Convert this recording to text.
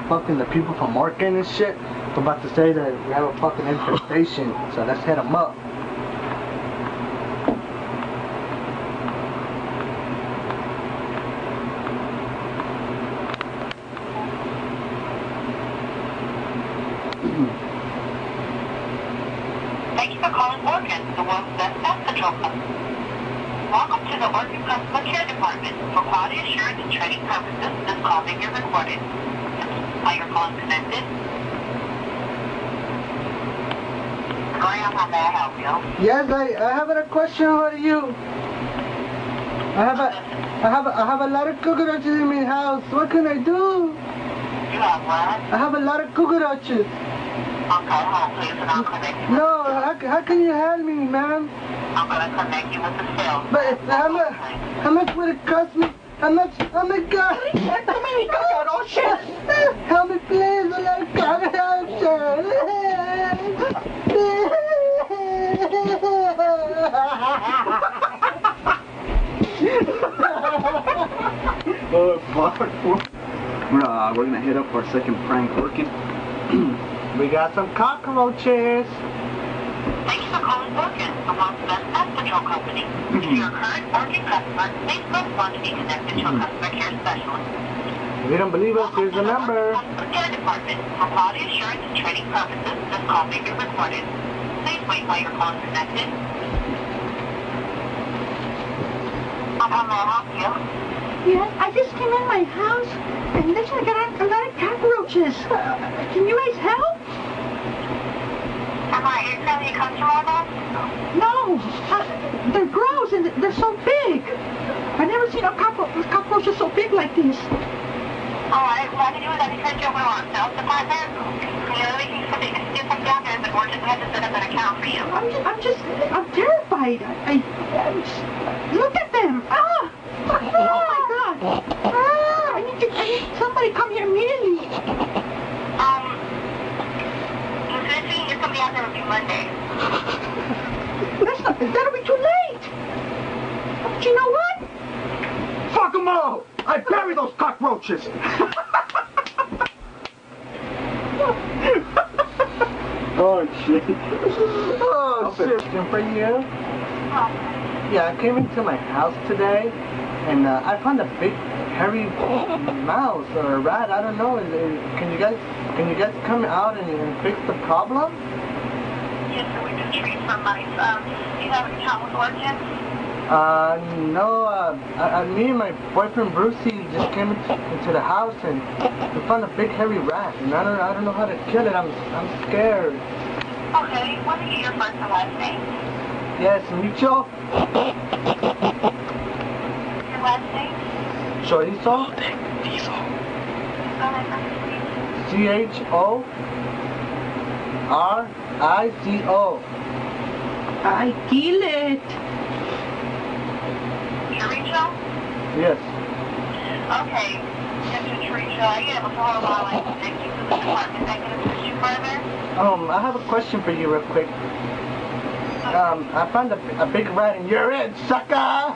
Fucking the people from Market and shit. I'm about to say that we have a fucking infestation, so let's hit them up. Thank you for calling Orkin, the world's best pest control company. Welcome to the Orkin Customer Care Department. For quality assurance and training purposes, this call may be recorded. Are your calls connected? Graham, how may I help you? Yes, I have a question for you. I have a lot of cockroaches in my house. What can I do? You have what? I have a lot of cockroaches. Okay, hold please, and I'll connect you. No, how can you help me, ma'am? I'm going to connect you with the sales. But how much would it cost me? How much? Oh my God! Too many cockroaches! Help me, please! A lot of cockroaches! Oh, fuck. We're gonna hit up our second prank working. We got some cockroaches. Thank you for calling Orkin, the world's best pest control company. If you're a current Orkin customer, please press 1 to be connected to a customer care specialist. If you don't believe us, here's the number. Customer care department. For quality assurance and training purposes, this call may be recorded. Please wait while your call is connected. How may I help you? Yes, I just came in my house and listen, I got a lot of cockroaches. Can you guys help? Am I currently a customer now? No, they're gross and they're so big. I've never seen a cockroaches so big like this. Alright, what I can do is I can send you over to our sales department. You know, we can get something out there, but we're just going to have to set up an account for you. I'm terrified. Look at them. Ah! Oh my God. Ah! I need somebody come here immediately. It's going to be out there with you Monday. That'll be too late. But you know what? Fuck them all! I bury those cockroaches! Oh shit. Oh shit. Question for you? Yeah, I came into my house today and I found a big hairy mouse or a rat. I don't know. Can you guys come out and fix the problem? Yes, sir, we do treat for mice. Do you have an account with Orkin? No, me and my boyfriend Brucey just came into the house and we found a big hairy rat and I don't know how to kill it. I'm scared. Okay, what is your first and last name? Yes, Micho. Your last name? Chorizo. Chorizo. I kill it. Chorizo? Yes. Okay, Mr. Chorizo, are you able to hold on while I connect you to the department that can assist you further? I have a question for you real quick. I found a big rat and you're it, sucker!